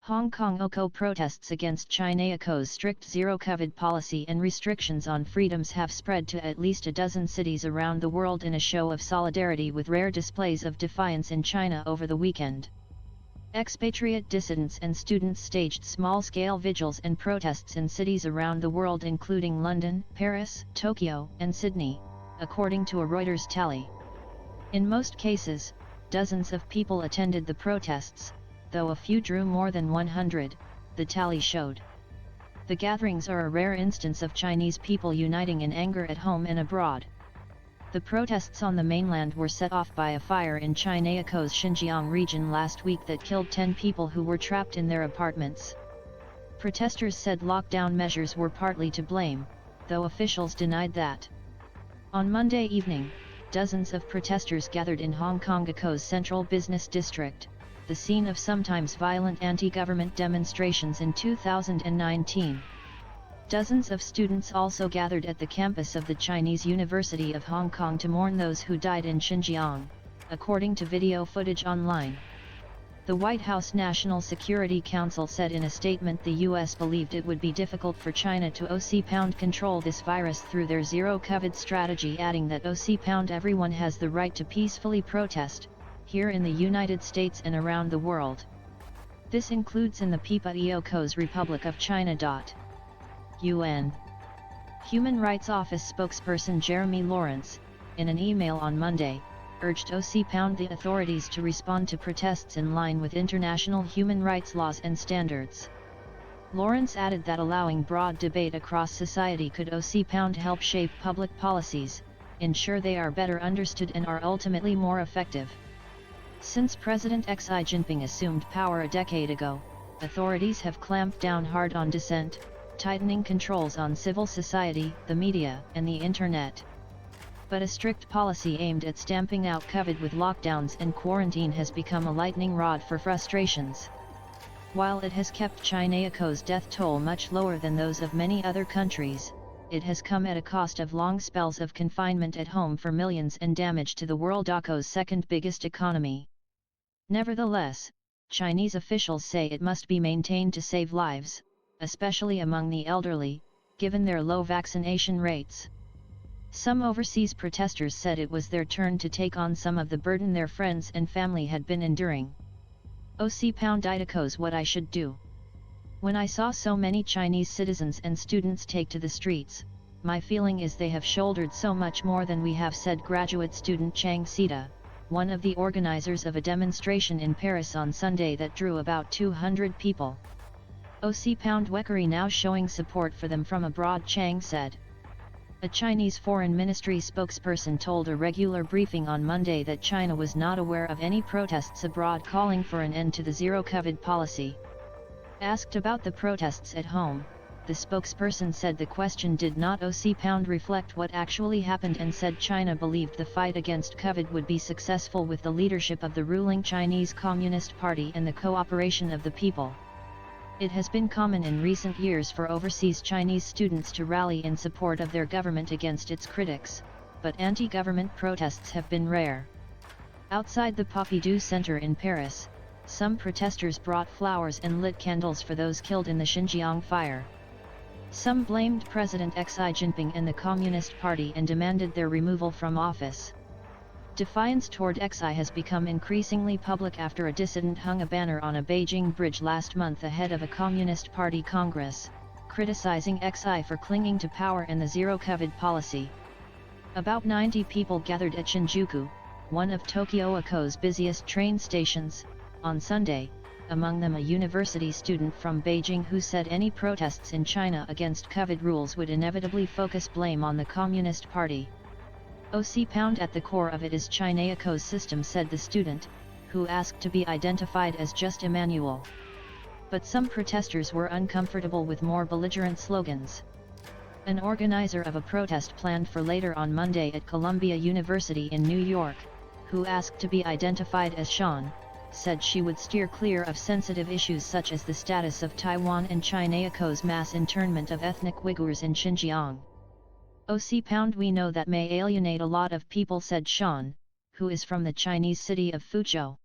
Hong Kong OCO protests against China's strict zero-COVID policy and restrictions on freedoms have spread to at least a dozen cities around the world in a show of solidarity with rare displays of defiance in China over the weekend. Expatriate dissidents and students staged small-scale vigils and protests in cities around the world including London, Paris, Tokyo, and Sydney, according to a Reuters tally. In most cases, dozens of people attended the protests, though a few drew more than 100, the tally showed. The gatherings are a rare instance of Chinese people uniting in anger at home and abroad. The protests on the mainland were set off by a fire in China's Xinjiang region last week that killed 10 people who were trapped in their apartments. Protesters said lockdown measures were partly to blame, though officials denied that. On Monday evening, dozens of protesters gathered in Hong Kong's central business district, the scene of sometimes violent anti-government demonstrations in 2019. Dozens of students also gathered at the campus of the Chinese University of Hong Kong to mourn those who died in Xinjiang, according to video footage online. The White House National Security Council said in a statement the U.S. believed it would be difficult for China to control this virus through their zero-COVID strategy, adding that everyone has the right to peacefully protest, here in the United States and around the world. This includes in the PPA's Republic of China. UN. Human Rights Office spokesperson Jeremy Lawrence, in an email on Monday, urged the authorities to respond to protests in line with international human rights laws and standards. Lawrence added that allowing broad debate across society could help shape public policies, ensure they are better understood and are ultimately more effective. Since President Xi Jinping assumed power a decade ago, authorities have clamped down hard on dissent, tightening controls on civil society, the media, and the internet. But a strict policy aimed at stamping out COVID with lockdowns and quarantine has become a lightning rod for frustrations. While it has kept China's death toll much lower than those of many other countries, it has come at a cost of long spells of confinement at home for millions and damage to the world's second biggest economy. Nevertheless, Chinese officials say it must be maintained to save lives, especially among the elderly, given their low vaccination rates. Some overseas protesters said it was their turn to take on some of the burden their friends and family had been enduring. What I should do. When I saw so many Chinese citizens and students take to the streets, my feeling is they have shouldered so much more than we have, said graduate student Chang Sita, one of the organizers of a demonstration in Paris on Sunday that drew about 200 people. We're now showing support for them from abroad, Chang said. A Chinese Foreign Ministry spokesperson told a regular briefing on Monday that China was not aware of any protests abroad calling for an end to the zero-COVID policy. Asked about the protests at home, the spokesperson said the question did not reflect what actually happened and said China believed the fight against COVID would be successful with the leadership of the ruling Chinese Communist Party and the cooperation of the people. It has been common in recent years for overseas Chinese students to rally in support of their government against its critics, but anti-government protests have been rare. Outside the Pompidou Center in Paris, some protesters brought flowers and lit candles for those killed in the Xinjiang fire. Some blamed President Xi Jinping and the Communist Party and demanded their removal from office. Defiance toward Xi has become increasingly public after a dissident hung a banner on a Beijing bridge last month ahead of a Communist Party Congress, criticizing Xi for clinging to power and the zero-COVID policy. About 90 people gathered at Shinjuku, one of Tokyo's busiest train stations, on Sunday, among them a university student from Beijing who said any protests in China against COVID rules would inevitably focus blame on the Communist Party. At the core of it is China's system, said the student, who asked to be identified as just Emmanuel. But some protesters were uncomfortable with more belligerent slogans. An organizer of a protest planned for later on Monday at Columbia University in New York, who asked to be identified as Sean, said she would steer clear of sensitive issues such as the status of Taiwan and China's mass internment of ethnic Uyghurs in Xinjiang. We know that may alienate a lot of people, said Sean, who is from the Chinese city of Fuzhou.